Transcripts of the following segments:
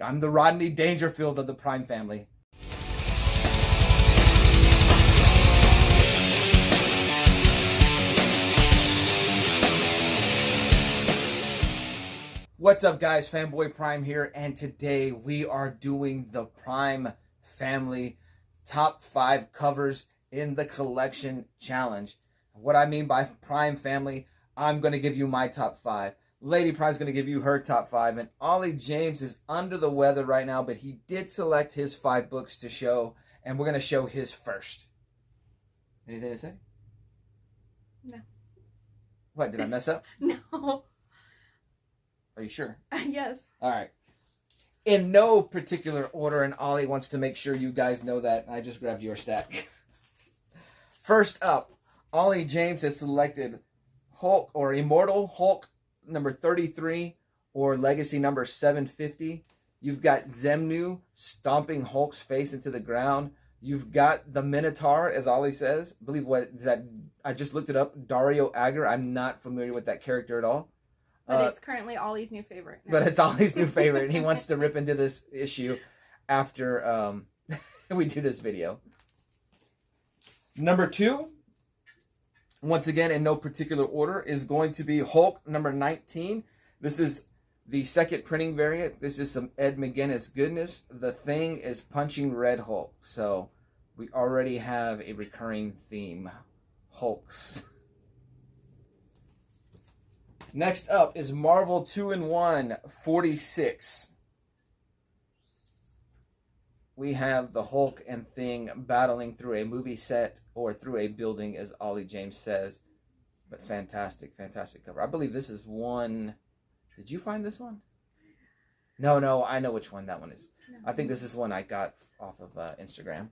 I'm the Rodney Dangerfield of the Prime family. What's up, guys? Fanboy Prime here, and today we are doing the Prime family top 5 covers in the collection challenge. What I mean by Prime family, I'm going to give you my top 5. Lady Prime's going to give you her top 5, and Ollie James is under the weather right now, but he did select his 5 books to show, and we're going to show his first. Anything to say? No. What, did I mess up? No. Are you sure? Yes. All right. In no particular order, and Ollie wants to make sure you guys know that. I just grabbed your stack. First up, Ollie James has selected Hulk or Immortal Hulk number 33 or Legacy number 750. You've got Zemnu stomping Hulk's face into the ground. You've got the Minotaur, as Ollie says. I believe what is that? I just looked it up. Dario Agger. I'm not familiar with that character at all. But it's currently Ollie's new favorite. But it's Ollie's new favorite. And he wants to rip into this issue after we do this video. Number 2, once again in no particular order, is going to be Hulk number 19. This is the second printing variant. This is some Ed McGuinness goodness. The Thing is punching Red Hulk. So we already have a recurring theme. Hulks. Next up is Marvel 2-in-1 46. We have the Hulk and Thing battling through a movie set or through a building, as Ollie James says. But fantastic, fantastic cover. I believe this is one. Did you find this one? No, I know which one that one is. No. I think this is one I got off of Instagram.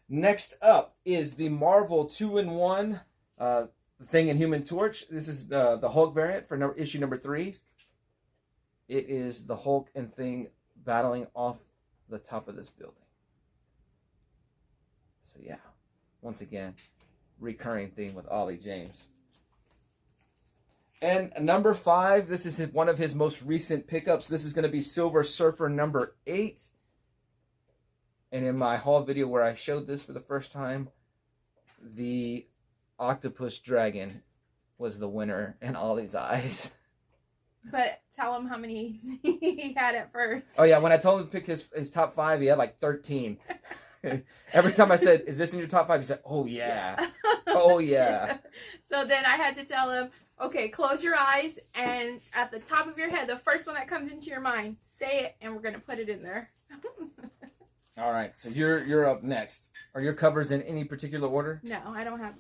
Next up is the Marvel 2-in-1 Thing and Human Torch. This is the Hulk variant for issue number 3. It is the Hulk and Thing battling off the top of this building. So yeah, once again, recurring theme with Ollie James. And number 5, this is one of his most recent pickups. This is going to be Silver Surfer number 8. And in my haul video where I showed this for the first time, the Octopus Dragon was the winner in Ollie's eyes. But tell him how many he had at first. Oh yeah, when I told him to pick his top 5, he had like 13. Every time I said, "Is this in your top 5?" he said, "Oh yeah, oh yeah." So then I had to tell him, "Okay, close your eyes, and at the top of your head, the first one that comes into your mind, say it, and we're gonna put it in there." All right, so you're up next. Are your covers in any particular order? No, I don't have.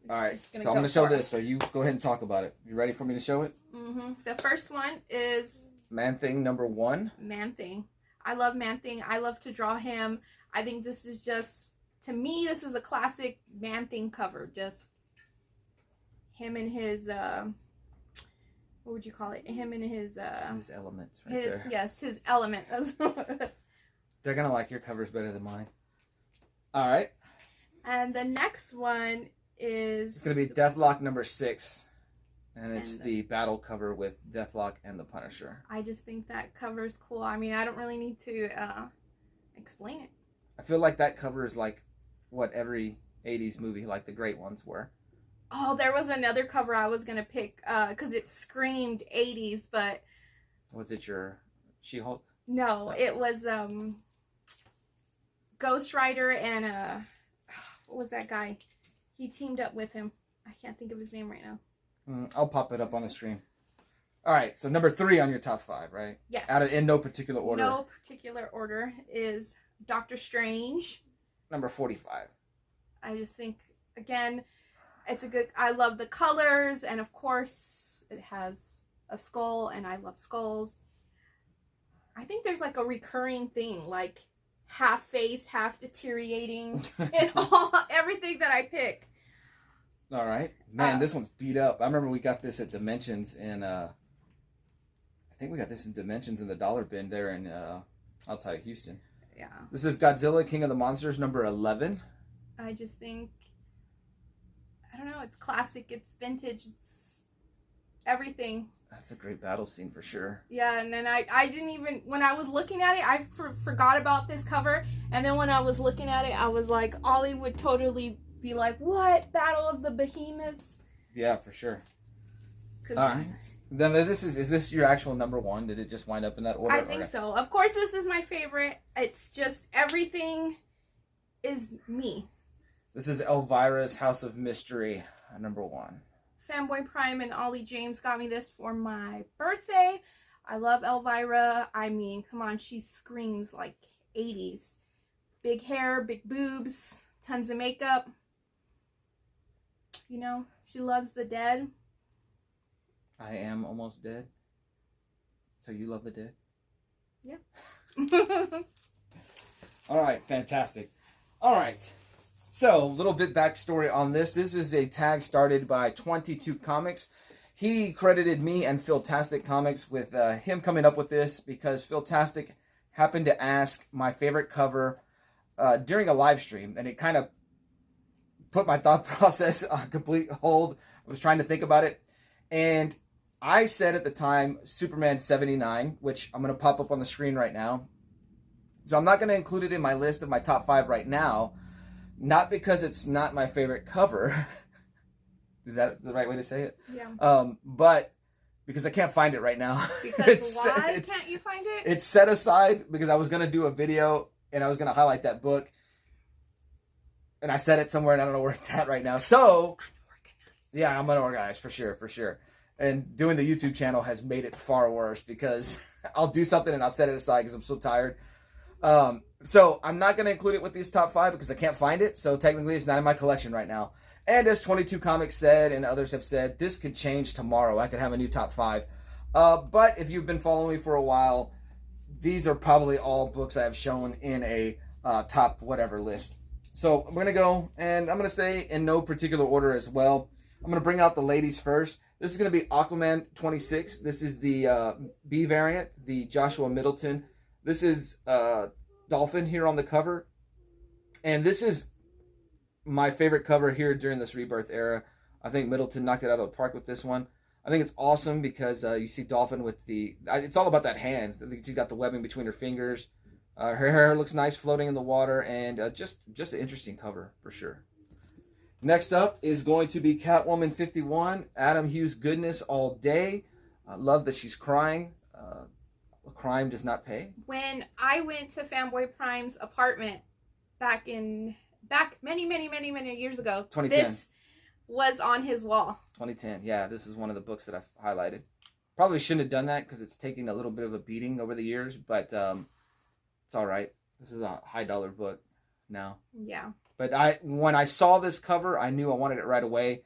All right, so I'm going to show this, so you go ahead and talk about it. You ready for me to show it? Mm-hmm. The first one is Man-Thing number 1. Man-Thing. I love Man-Thing. I love to draw him. I think this is just, to me, this is a classic Man-Thing cover. Just him and his, what would you call it? Him and his elements right there. Yes, his element. They're going to like your covers better than mine. All right. And the next one is... It's going to be Deathlock number 6. And it's the battle cover with Deathlock and the Punisher. I just think that cover is cool. I mean, I don't really need to explain it. I feel like that cover is like what every 80s movie, like the great ones, were. Oh, there was another cover I was going to pick because it screamed 80s, but... Was it your She-Hulk? No, it was Ghost Rider and... what was that guy? He teamed up with him. I can't think of his name right now. I'll pop it up on the screen. All right, so number 3 on your top 5, right? Yes. In no particular order. No particular order is Doctor Strange. Number 45. I just think, again, it's a good... I love the colors, and of course, it has a skull, and I love skulls. I think there's like a recurring thing, like half face, half deteriorating, and everything that I pick. All right, man, this one's beat up. I remember we got this at Dimensions, and I think we got this in Dimensions in the dollar bin there in outside of Houston. Yeah. This is Godzilla King of the Monsters number 11. I just think, I don't know, it's classic, it's vintage, it's everything. That's a great battle scene for sure. Yeah, and then I didn't even, when I was looking at it, I forgot about this cover. And then when I was looking at it, I was like, Ollie would totally be like, what? Battle of the Behemoths? Yeah, for sure. All right. Then is this your actual number one? Did it just wind up in that order? I think so. Of course, this is my favorite. It's just everything is me. This is Elvira's House of Mystery, number one. Fanboy Prime and Ollie James got me this for my birthday. I love Elvira. I mean, come on, she screams like 80s. Big hair, big boobs, tons of makeup. You know, she loves the dead. I am almost dead. So you love the dead? Yeah. All right, fantastic. All right. So, a little bit backstory on this. This is a tag started by 22 Comics. He credited me and Philtastic Comics with him coming up with this because Philtastic happened to ask my favorite cover during a live stream, and it kind of put my thought process on complete hold. I was trying to think about it, and I said at the time Superman 79, which I'm going to pop up on the screen right now. So I'm not going to include it in my list of my top 5 right now. Not because it's not my favorite cover. Is that the right way to say it? Yeah. But because I can't find it right now. Because why can't you find it? It's set aside because I was going to do a video and I was going to highlight that book. And I set it somewhere and I don't know where it's at right now. So, yeah, I'm unorganized for sure. And doing the YouTube channel has made it far worse because I'll do something and I'll set it aside because I'm so tired. So I'm not going to include it with these top 5 because I can't find it. So technically it's not in my collection right now. And as 22 Comics said and others have said, this could change tomorrow. I could have a new top 5. But if you've been following me for a while, these are probably all books I have shown in a top whatever list. So I'm going to go, and I'm going to say in no particular order as well. I'm going to bring out the ladies first. This is going to be Aquaman 26. This is the B variant, the Joshua Middleton. This is Dolphin here on the cover. And this is my favorite cover here during this Rebirth era. I think Middleton knocked it out of the park with this one. I think it's awesome because you see Dolphin with it's all about that hand. I think she's got the webbing between her fingers. Her hair looks nice floating in the water. And just an interesting cover for sure. Next up is going to be Catwoman 51. Adam Hughes goodness all day. I love that she's crying. Crime does not pay. When I went to Fanboy Prime's apartment back many years ago, 2010. This was on his wall. 2010. Yeah, this is one of the books that I've highlighted. Probably shouldn't have done that because it's taking a little bit of a beating over the years, but it's all right. This is a high dollar book now. Yeah. But when I saw this cover, I knew I wanted it right away.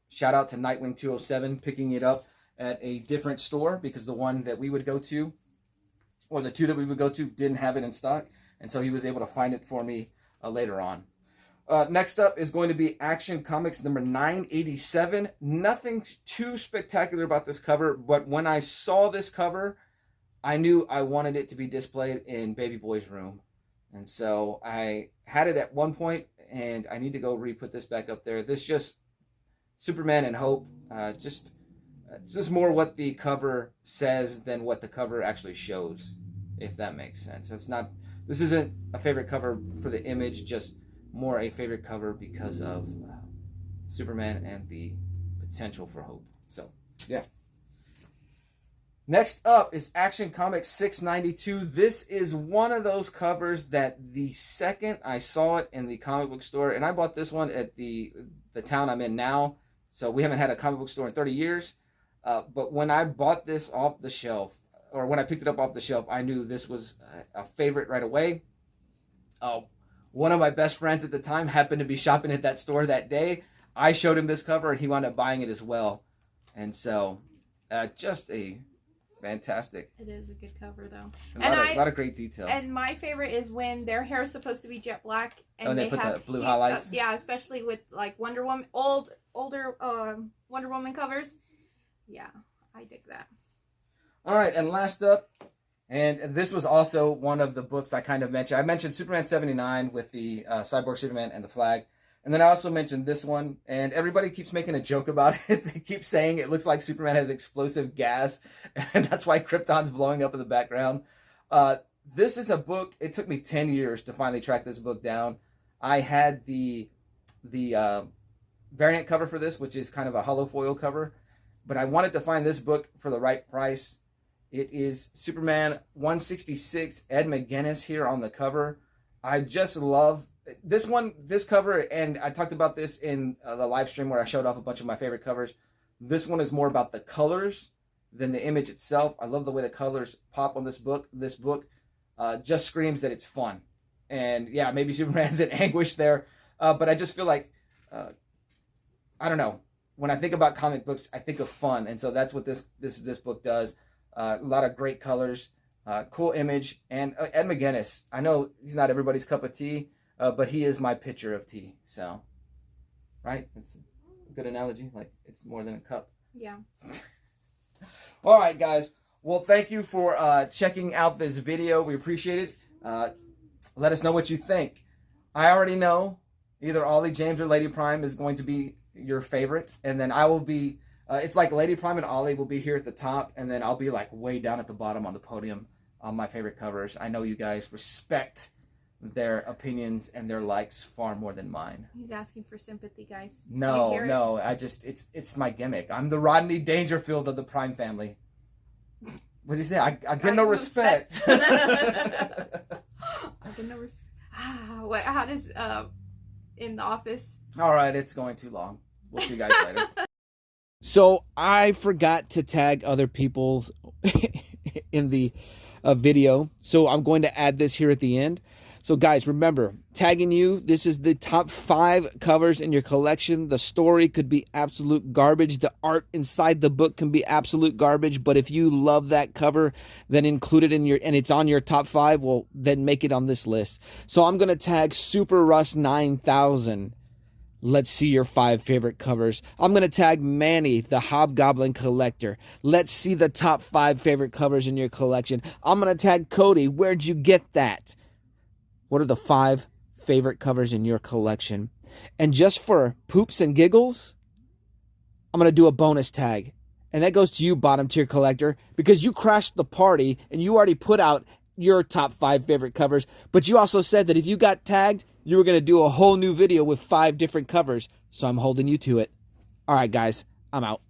Shout out to Nightwing 207 picking it up at a different store because the one that we would go to, or the two that we would go to, didn't have it in stock. And so he was able to find it for me later on. Next up is going to be Action Comics number 987. Nothing too spectacular about this cover, but when I saw this cover, I knew I wanted it to be displayed in Baby Boy's room. And so I had it at one point, and I need to go re-put this back up there. This just, Superman and Hope, it's just more what the cover says than what the cover actually shows, if that makes sense. This isn't a favorite cover for the image, just more a favorite cover because of Superman and the potential for hope. So, yeah. Next up is Action Comics 692. This is one of those covers that the second I saw it in the comic book store, and I bought this one at the town I'm in now, so we haven't had a comic book store in 30 years. But when I bought this off the shelf, or when I picked it up off the shelf, I knew this was a favorite right away. One of my best friends at the time happened to be shopping at that store that day. I showed him this cover, and he wound up buying it as well. And so, just a fantastic. It is a good cover, though. A lot of great detail. And my favorite is when their hair is supposed to be jet black, and they put the blue highlights. Yeah, especially with like Wonder Woman, older Wonder Woman covers. Yeah, I dig that. All right, and last up, and this was also one of the books I kind of mentioned. I mentioned Superman 79 with the Cyborg Superman and the flag. And then I also mentioned this one, and everybody keeps making a joke about it. They keep saying it looks like Superman has explosive gas, and that's why Krypton's blowing up in the background. This is a book. It took me 10 years to finally track this book down. I had the variant cover for this, which is kind of a hollow foil cover, but I wanted to find this book for the right price. It is Superman 166, Ed McGuinness here on the cover. I just love this one, this cover, and I talked about this in the live stream where I showed off a bunch of my favorite covers. This one is more about the colors than the image itself. I love the way the colors pop on this book. This book just screams that it's fun. And yeah, maybe Superman's in anguish there, but I just feel like, I don't know. When I think about comic books, I think of fun, and so that's what this book does. A lot of great colors, cool image, and Ed McGuinness. I know he's not everybody's cup of tea, but he is my pitcher of tea. So, right? It's a good analogy. Like, it's more than a cup. Yeah. All right, guys. Well, thank you for checking out this video. We appreciate it. Let us know what you think. I already know either Ollie James or Lady Prime is going to be your favorite, and then I will be. It's like Lady Prime and Ollie will be here at the top, and then I'll be like way down at the bottom on the podium on my favorite covers. I know you guys respect their opinions and their likes far more than mine. He's asking for sympathy, guys. No. It's my gimmick. I'm the Rodney Dangerfield of the Prime family. What does he say? I get no respect. I get no respect. How does in the office? All right, it's going too long. We'll see you guys later. So I forgot to tag other people in the video. So I'm going to add this here at the end. So guys, remember, tagging you, this is the top 5 covers in your collection. The story could be absolute garbage. The art inside the book can be absolute garbage. But if you love that cover, then include it in your, and it's on your top 5, well, then make it on this list. So I'm going to tag Super Russ 9000. Let's see your 5 favorite covers. I'm going to tag Manny, the Hobgoblin Collector. Let's see the top 5 favorite covers in your collection. I'm going to tag Cody. Where'd you get that? What are the 5 favorite covers in your collection? And just for poops and giggles, I'm going to do a bonus tag. And that goes to you, bottom tier collector, because you crashed the party and you already put out your top 5 favorite covers. But you also said that if you got tagged, you were going to do a whole new video with 5 different covers. So I'm holding you to it. All right, guys, I'm out.